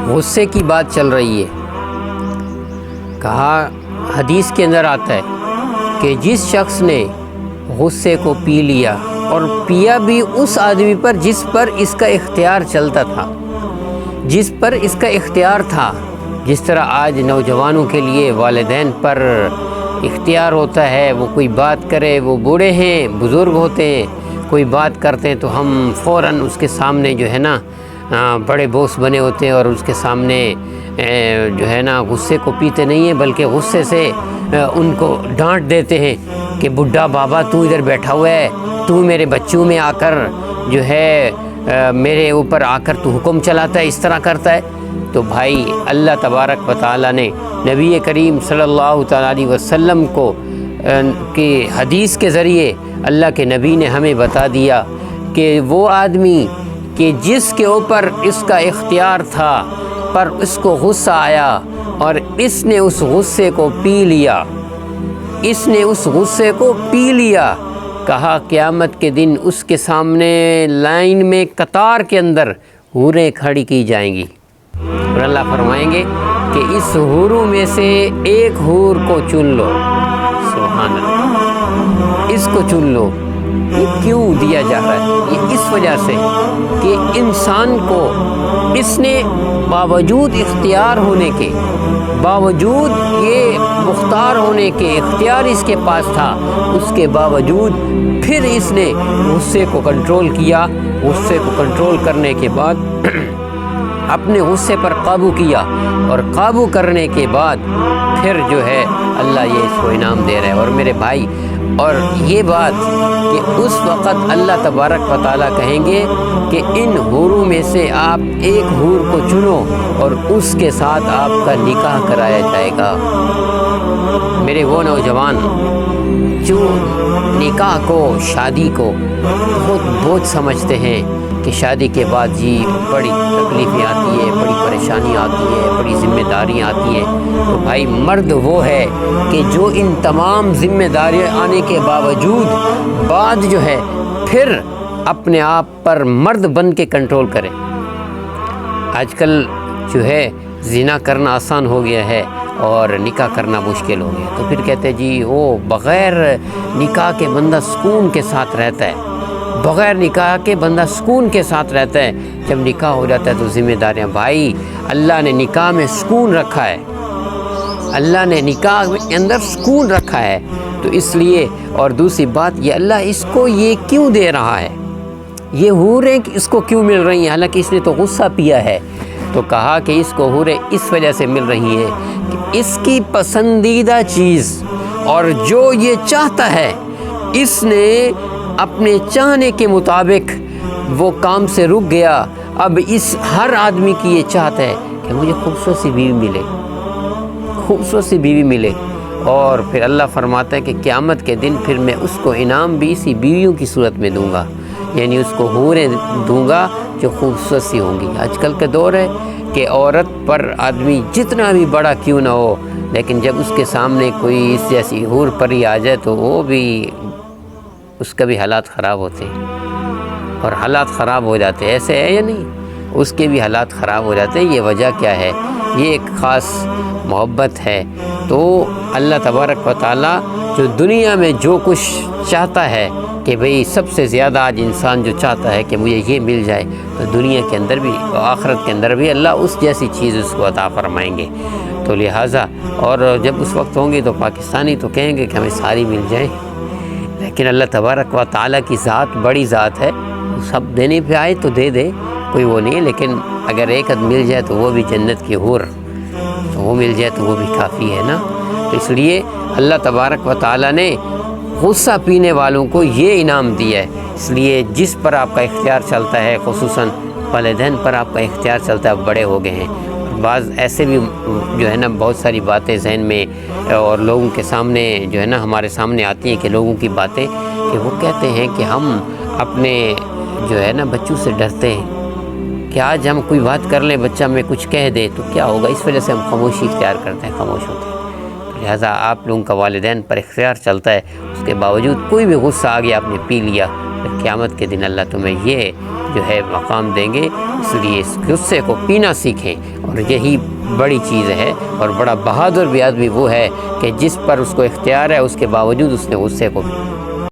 غصے کی بات چل رہی ہے۔ کہا حدیث کے اندر آتا ہے کہ جس شخص نے غصے کو پی لیا، اور پیا بھی اس آدمی پر جس پر اس کا اختیار چلتا تھا، جس پر اس کا اختیار تھا، جس طرح آج نوجوانوں کے لیے والدین پر اختیار ہوتا ہے، وہ کوئی بات کرے، وہ بوڑھے ہیں، بزرگ ہوتے ہیں، کوئی بات کرتے ہیں تو ہم فوراً اس کے سامنے جو ہے نا بڑے بوس بنے ہوتے ہیں، اور اس کے سامنے جو ہے نا غصے کو پیتے نہیں ہیں، بلکہ غصے سے ان کو ڈانٹ دیتے ہیں کہ بڈھا بابا تو ادھر بیٹھا ہوا ہے، تو میرے بچوں میں آ کر جو ہے میرے اوپر آ کر تو حکم چلاتا ہے، اس طرح کرتا ہے۔ تو بھائی اللہ تبارک و تعالیٰ نے نبی کریم صلی اللہ تعالیٰ علیہ وسلم کو کی حدیث کے ذریعے اللہ کے نبی نے ہمیں بتا دیا کہ وہ آدمی کہ جس کے اوپر اس کا اختیار تھا پر اس کو غصہ آیا اور اس نے اس غصے کو پی لیا، اس نے اس غصے کو پی لیا، کہا قیامت کے دن اس کے سامنے لائن میں قطار کے اندر حوریں کھڑی کی جائیں گی، اور اللہ فرمائیں گے کہ اس حوروں میں سے ایک حور کو چن لو۔ سبحان اللہ، اس کو چن لو۔ یہ کیوں دیا جا رہا ہے؟ یہ اس وجہ سے کہ انسان کو اس نے باوجود اختیار ہونے کے، باوجود یہ مختار ہونے کے، اختیار اس کے پاس تھا، اس کے باوجود پھر اس نے غصے کو کنٹرول کیا۔ غصے کو کنٹرول کرنے کے بعد اپنے غصے پر قابو کیا، اور قابو کرنے کے بعد پھر جو ہے اللہ یہ اس کو انعام دے رہا ہے۔ اور میرے بھائی، اور یہ بات کہ اس وقت اللہ تبارک و تعالیٰ کہیں گے کہ ان حوروں میں سے آپ ایک حور کو چنو اور اس کے ساتھ آپ کا نکاح کرایا جائے گا۔ میرے وہ نوجوان جو نکاح کو، شادی کو بہت بوجھ سمجھتے ہیں کہ شادی کے بعد جی بڑی تکلیفیں آتی ہیں، بڑی پریشانی آتی ہے، بڑی ذمہ داریاں آتی ہیں، تو بھائی مرد وہ ہے کہ جو ان تمام ذمہ داریاں آنے کے باوجود بعد جو ہے پھر اپنے آپ پر مرد بن کے کنٹرول کرے۔ آج کل جو ہے زنا کرنا آسان ہو گیا ہے اور نکاح کرنا مشکل ہو گیا، تو پھر کہتے ہیں جی وہ بغیر نکاح کے بندہ سکون کے ساتھ رہتا ہے، بغیر نکاح کے بندہ سکون کے ساتھ رہتا ہے، جب نکاح ہو جاتا ہے تو ذمہ داریاں۔ بھائی اللہ نے نکاح میں سکون رکھا ہے، اللہ نے نکاح کے اندر سکون رکھا ہے، تو اس لیے۔ اور دوسری بات یہ اللہ اس کو یہ کیوں دے رہا ہے، یہ حوریں اس کو کیوں مل رہی ہیں، حالانکہ اس نے تو غصہ پیا ہے؟ تو کہا کہ اس کو حوریں اس وجہ سے مل رہی ہیں کہ اس کی پسندیدہ چیز اور جو یہ چاہتا ہے اس نے اپنے چاہنے کے مطابق وہ کام سے رک گیا۔ اب اس ہر آدمی کی یہ چاہتا ہے کہ مجھے خوبصورت سی بیوی ملے، خوبصورت سی بیوی ملے، اور پھر اللہ فرماتا ہے کہ قیامت کے دن پھر میں اس کو انعام بھی اسی بیویوں کی صورت میں دوں گا، یعنی اس کو حوریں دوں گا جو خوبصورت سی ہوں گی۔ آج کل کا دور ہے کہ عورت پر آدمی جتنا بھی بڑا کیوں نہ ہو، لیکن جب اس کے سامنے کوئی اس جیسی حور پری آ جائے تو وہ بھی، اس کا بھی حالات خراب ہوتے ہیں، اور حالات خراب ہو جاتے ہیں۔ ایسے ہے یا نہیں؟ اس کے بھی حالات خراب ہو جاتے ہیں۔ یہ وجہ کیا ہے؟ یہ ایک خاص محبت ہے۔ تو اللہ تبارک و تعالیٰ جو دنیا میں جو کچھ چاہتا ہے کہ بھئی سب سے زیادہ آج انسان جو چاہتا ہے کہ مجھے یہ مل جائے، تو دنیا کے اندر بھی، آخرت کے اندر بھی اللہ اس جیسی چیز اس کو عطا فرمائیں گے۔ تو لہٰذا، اور جب اس وقت ہوں گے تو پاکستانی تو کہیں گے کہ ہمیں ساری مل جائیں، لیکن اللہ تبارک و تعالیٰ کی ذات بڑی ذات ہے، سب دینے پہ آئے تو دے دے، کوئی وہ نہیں ہے، لیکن اگر ایک حد مل جائے تو وہ بھی جنت کی حور، تو وہ مل جائے تو وہ بھی کافی ہے نا۔ تو اس لیے اللہ تبارک و تعالیٰ نے غصہ پینے والوں کو یہ انعام دیا ہے۔ اس لیے جس پر آپ کا اختیار چلتا ہے، خصوصاً والدین پر آپ کا اختیار چلتا ہے، بڑے ہو گئے ہیں، بعض ایسے بھی جو ہے نا بہت ساری باتیں ذہن میں اور لوگوں کے سامنے جو ہے نا ہمارے سامنے آتی ہیں کہ لوگوں کی باتیں کہ وہ کہتے ہیں کہ ہم اپنے جو ہے نا بچوں سے ڈرتے ہیں کہ آج ہم کوئی بات کر لیں، بچہ میں کچھ کہہ دے تو کیا ہوگا، اس وجہ سے ہم خاموشی اختیار کرتے ہیں، خاموش ہوتے ہیں۔ لہٰذا آپ لوگوں کا والدین پر اختیار چلتا ہے، اس کے باوجود کوئی بھی غصہ آ گیا آپ نے پی لیا، پھر قیامت کے دن اللہ تمہیں یہ جو ہے مقام دیں گے۔ اس لیے اس غصے کو پینا سیکھیں، اور یہی بڑی چیز ہے، اور بڑا بہادر بھی آدمی وہ ہے کہ جس پر اس کو اختیار ہے اس کے باوجود اس نے غصے کو